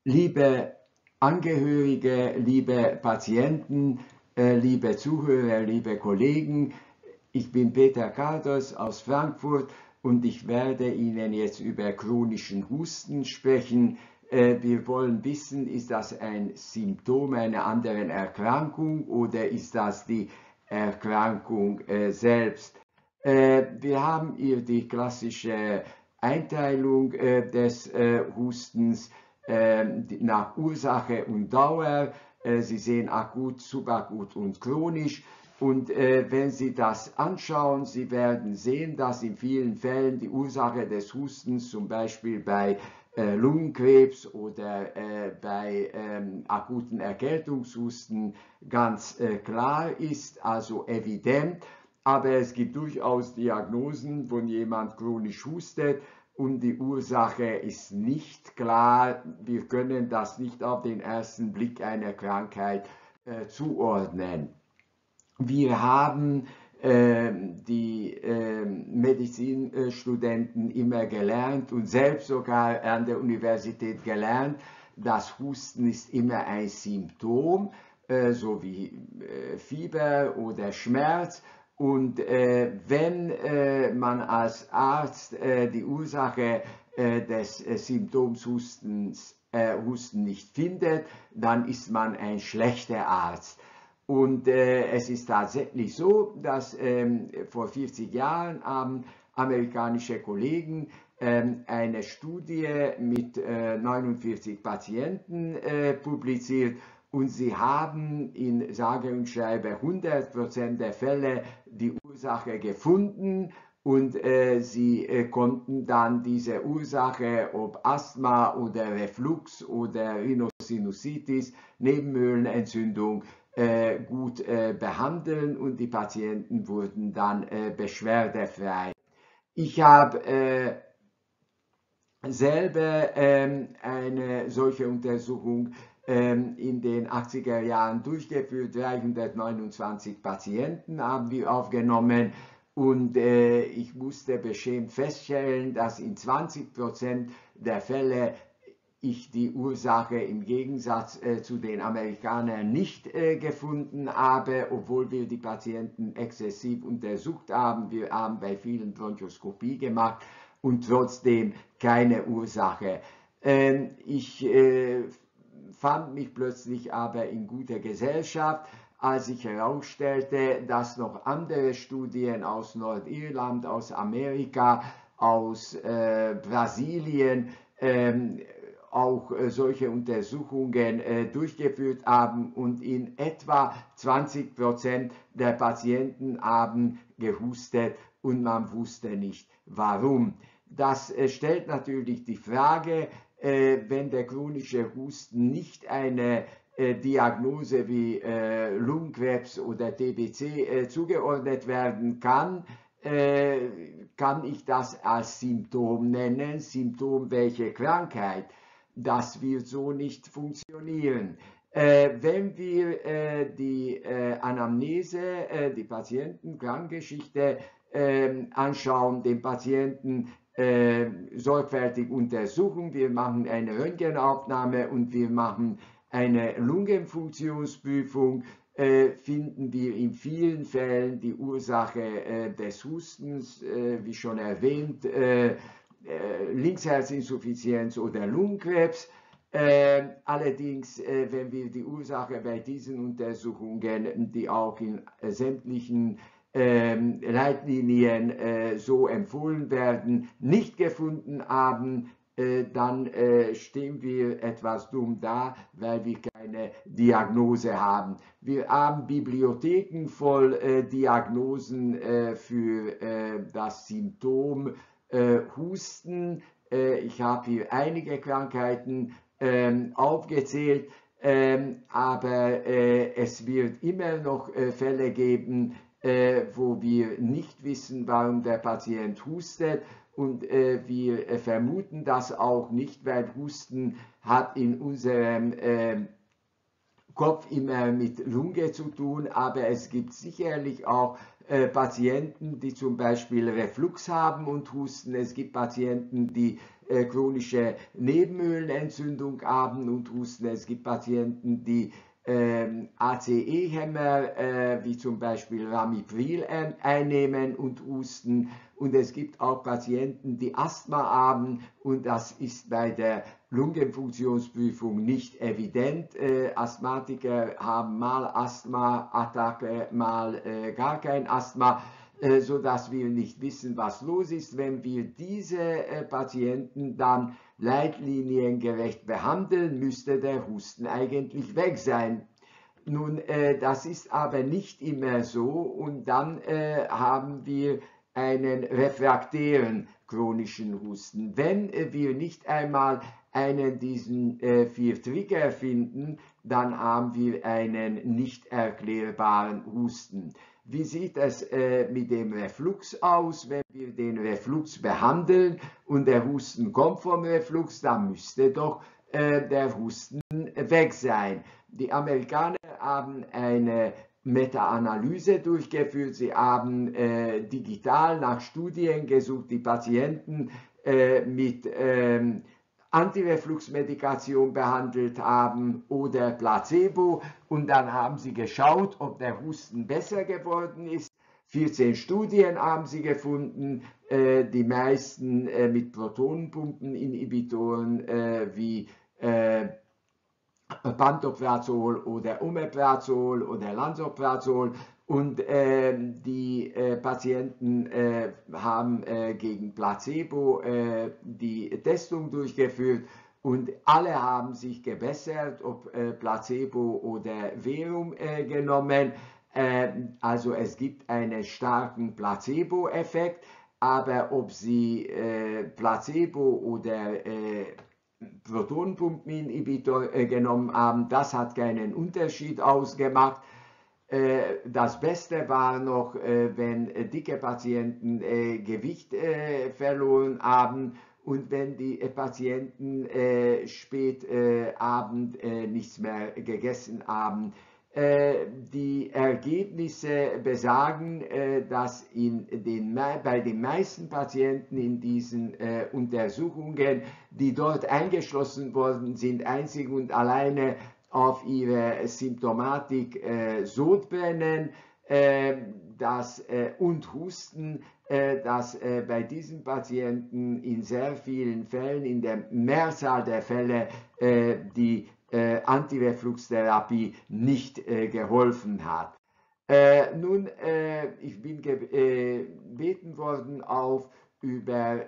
Liebe Angehörige, liebe Patienten, liebe Zuhörer, liebe Kollegen, ich bin Peter Kardos aus Frankfurt und ich werde Ihnen jetzt über chronischen Husten sprechen. Wir wollen wissen, ist das ein Symptom einer anderen Erkrankung oder ist das die Erkrankung selbst? Wir haben hier die klassische Einteilung des Hustens nach Ursache und Dauer. Sie sehen akut, subakut und chronisch. Und wenn Sie das anschauen, Sie werden sehen, dass in vielen Fällen die Ursache des Hustens, zum Beispiel bei Lungenkrebs oder bei akuten Erkältungshusten, ganz klar ist, also evident. Aber es gibt durchaus Diagnosen, wo jemand chronisch hustet und die Ursache ist nicht klar. Wir können das nicht auf den ersten Blick einer Krankheit zuordnen. Wir haben die Medizinstudenten immer gelernt und selbst sogar an der Universität gelernt, dass Husten ist immer ein Symptom, so wie Fieber oder Schmerz. Und wenn man als Arzt die Ursache des Symptoms Husten nicht findet, dann ist man ein schlechter Arzt. Und es ist tatsächlich so, dass vor 40 Jahren haben amerikanische Kollegen eine Studie mit 49 Patienten publiziert und sie haben in sage und schreibe 100% der Fälle die Ursache gefunden und sie konnten dann diese Ursache, ob Asthma oder Reflux oder Rhinosinusitis, Nebenhöhlenentzündung, gut behandeln und die Patienten wurden dann beschwerdefrei. Ich habe selber eine solche Untersuchung in den 80er Jahren durchgeführt. 329 Patienten haben wir aufgenommen und ich musste beschämt feststellen, dass in 20% der Fälle ich die Ursache im Gegensatz zu den Amerikanern nicht gefunden habe, obwohl wir die Patienten exzessiv untersucht haben. Wir haben bei vielen Bronchoskopie gemacht und trotzdem keine Ursache. Ich fand mich plötzlich aber in guter Gesellschaft, als ich herausstellte, dass noch andere Studien aus Nordirland, aus Amerika, aus Brasilien auch solche Untersuchungen durchgeführt haben und in etwa 20% der Patienten haben gehustet und man wusste nicht warum. Das stellt natürlich die Frage, wenn der chronische Husten nicht eine Diagnose wie Lungenkrebs oder TBC zugeordnet werden kann, kann ich das als Symptom nennen, Symptom welche Krankheit. Das wird so nicht funktionieren. Wenn wir die Anamnese, die Patienten-Krankgeschichte anschauen, den Patienten sorgfältig untersuchen, wir machen eine Röntgenaufnahme und wir machen eine Lungenfunktionsprüfung, finden wir in vielen Fällen die Ursache des Hustens, wie schon erwähnt, Linksherzinsuffizienz oder Lungenkrebs. Allerdings, wenn wir die Ursache bei diesen Untersuchungen, die auch in sämtlichen Leitlinien so empfohlen werden, nicht gefunden haben, dann stehen wir etwas dumm da, weil wir keine Diagnose haben. Wir haben Bibliotheken voll Diagnosen für das Symptom Husten. Ich habe hier einige Krankheiten aufgezählt, aber es wird immer noch Fälle geben, wo wir nicht wissen, warum der Patient hustet. Und wir vermuten das auch nicht, weil Husten hat in unserem Kopf immer mit Lunge zu tun, aber es gibt sicherlich auch Patienten, die zum Beispiel Reflux haben und husten. Es gibt Patienten, die chronische Nebenhöhlenentzündung haben und husten. Es gibt Patienten, die ACE-Hämmer, wie zum Beispiel Ramipril, einnehmen und husten. Und es gibt auch Patienten, die Asthma haben, und das ist bei der Lungenfunktionsprüfung nicht evident. Asthmatiker haben mal Asthma-Attacke, mal gar kein Asthma, sodass wir nicht wissen, was los ist. Wenn wir diese Patienten dann leitliniengerecht behandeln, müsste der Husten eigentlich weg sein. Nun, das ist aber nicht immer so, und dann haben wir einen refraktären chronischen Husten. Wenn wir nicht einmal einen diesen 4 Trigger finden, dann haben wir einen nicht erklärbaren Husten. Wie sieht es mit dem Reflux aus? Wenn wir den Reflux behandeln und der Husten kommt vom Reflux, dann müsste doch der Husten weg sein. Die Amerikaner haben eine Meta-Analyse durchgeführt. Sie haben digital nach Studien gesucht, die Patienten mit Antirefluxmedikation behandelt haben oder Placebo, und dann haben sie geschaut, ob der Husten besser geworden ist. 14 Studien haben sie gefunden, die meisten mit Protonenpumpeninhibitoren wie Pantoprazol oder Omeprazol oder Lansoprazol, und die Patienten haben gegen Placebo die Testung durchgeführt, und alle haben sich gebessert, ob Placebo oder Verum genommen. Also es gibt einen starken Placebo-Effekt, aber ob sie Placebo oder Protonenpumpeninhibitor genommen haben, das hat keinen Unterschied ausgemacht. Das Beste war noch, wenn dicke Patienten Gewicht verloren haben, und wenn die Patienten spät Abend nichts mehr gegessen haben. Die Ergebnisse besagen, dass bei den meisten Patienten in diesen Untersuchungen, die dort eingeschlossen worden sind, einzig und alleine auf ihre Symptomatik Sodbrennen und Husten, dass bei diesen Patienten in sehr vielen Fällen, in der Mehrzahl der Fälle, die Antirefluxtherapie nicht geholfen hat. Nun, ich bin gebeten worden, über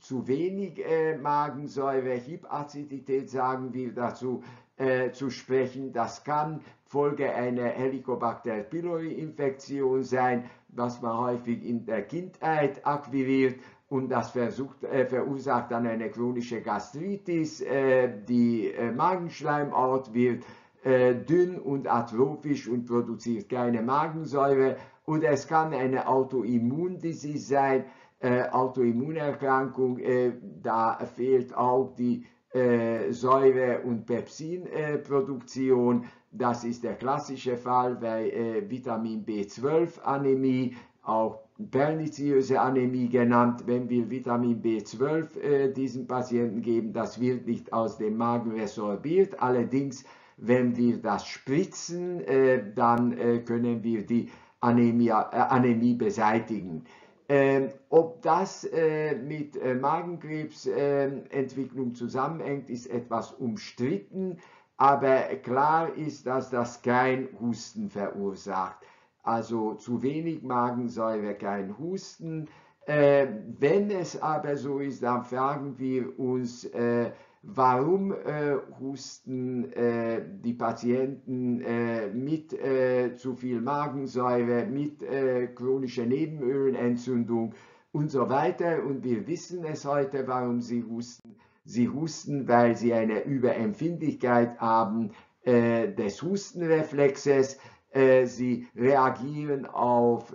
zu wenig Magensäure, Hypazidität sagen wir dazu, zu sprechen. Das kann Folge einer Helicobacter pylori-Infektion sein, was man häufig in der Kindheit akquiriert, und das verursacht dann eine chronische Gastritis. Die Magenschleimhaut wird dünn und atrophisch und produziert keine Magensäure, und es kann eine Autoimmundisease sein, Autoimmunerkrankung, da fehlt auch die Säure- und Pepsinproduktion. Das ist der klassische Fall bei Vitamin B12-Anämie, auch perniziöse Anämie genannt. Wenn wir Vitamin B12 diesen Patienten geben, das wird nicht aus dem Magen resorbiert. Allerdings, wenn wir das spritzen, dann können wir die Anämie beseitigen. Ob das mit Magenkrebsentwicklung zusammenhängt, ist etwas umstritten, aber klar ist, dass das kein Husten verursacht. Also zu wenig Magensäure, kein Husten. Wenn es aber so ist, dann fragen wir uns, warum husten die Patienten mit zu viel Magensäure, mit chronischer Nebenhöhlenentzündung und so weiter. Und wir wissen es heute, warum sie husten. Sie husten, weil sie eine Überempfindlichkeit haben des Hustenreflexes. Sie reagieren auf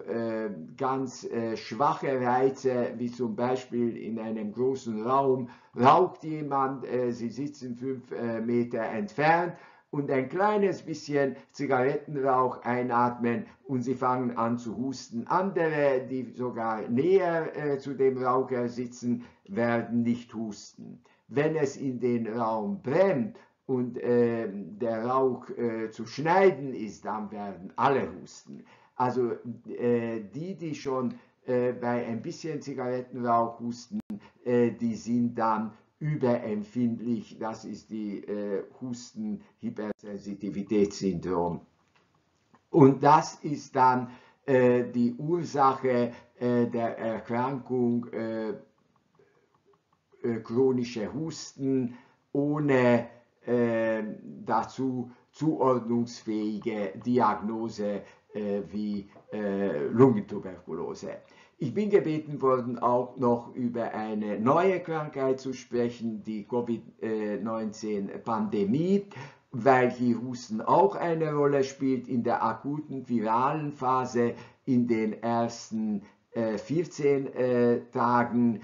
ganz schwache Reize, wie zum Beispiel in einem großen Raum raucht jemand, sie sitzen 5 Meter entfernt, und ein kleines bisschen Zigarettenrauch einatmen und sie fangen an zu husten. Andere, die sogar näher zu dem Raucher sitzen, werden nicht husten. Wenn es in den Raum brennt und der Rauch zu schneiden ist, dann werden alle husten. Also die schon bei ein bisschen Zigarettenrauch husten, die sind dann überempfindlich. Das ist die Husten-Hypersensitivitätssyndrom. Und das ist dann die Ursache der Erkrankung chronische Husten ohne dazu zuordnungsfähige Diagnose wie Lungentuberkulose. Ich bin gebeten worden, auch noch über eine neue Krankheit zu sprechen, die Covid-19-Pandemie, weil hier Husten auch eine Rolle spielt in der akuten viralen Phase in den ersten 14 Tagen.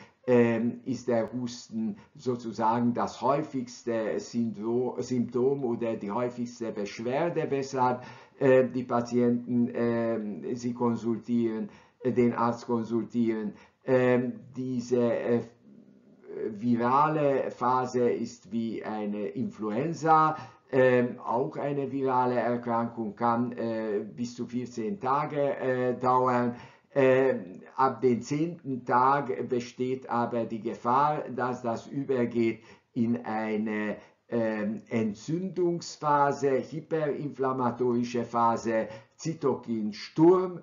Ist der Husten sozusagen das häufigste Symptom oder die häufigste Beschwerde, weshalb die Patienten sie konsultieren, den Arzt konsultieren. Diese virale Phase ist wie eine Influenza, auch eine virale Erkrankung, kann bis zu 14 Tage dauern. Ab dem 10. Tag besteht aber die Gefahr, dass das übergeht in eine Entzündungsphase, hyperinflammatorische Phase, Zytokinsturm,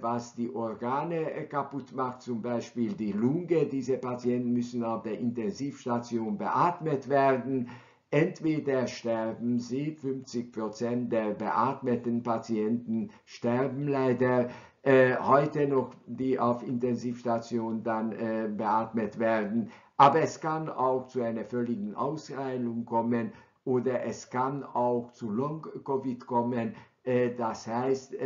was die Organe kaputt macht, zum Beispiel die Lunge. Diese Patienten müssen auf der Intensivstation beatmet werden. Entweder sterben sie, 50% der beatmeten Patienten sterben leider heute noch, die auf Intensivstation dann beatmet werden. Aber es kann auch zu einer völligen Ausheilung kommen oder es kann auch zu Long-Covid kommen. Das heißt,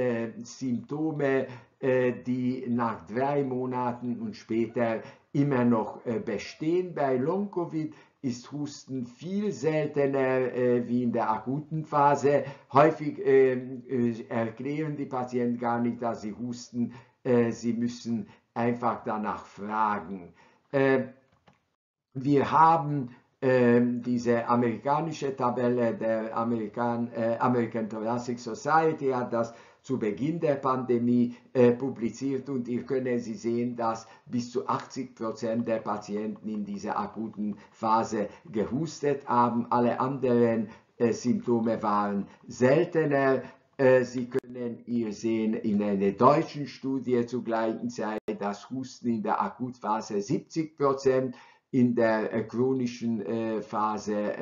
Symptome, die nach 3 Monaten und später immer noch bestehen. Bei Long-Covid ist Husten viel seltener wie in der akuten Phase. Häufig erklären die Patienten gar nicht, dass sie husten. Sie müssen einfach danach fragen. Wir haben diese amerikanische Tabelle der American Thoracic Society hat das zu Beginn der Pandemie publiziert und hier können Sie sehen, dass bis zu 80% der Patienten in dieser akuten Phase gehustet haben. Alle anderen Symptome waren seltener. Sie können hier sehen in einer deutschen Studie zur gleichen Zeit, dass Husten in der Akutphase 70%, in der chronischen Phase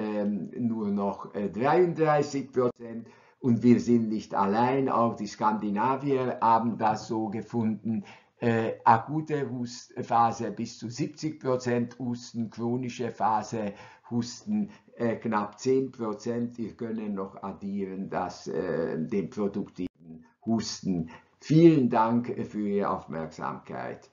nur noch 33%. Und wir sind nicht allein, auch die Skandinavier haben das so gefunden. Akute Phase bis zu 70% Husten, chronische Phase Husten knapp 10%. Wir können noch addieren, den produktiven Husten. Vielen Dank für Ihre Aufmerksamkeit.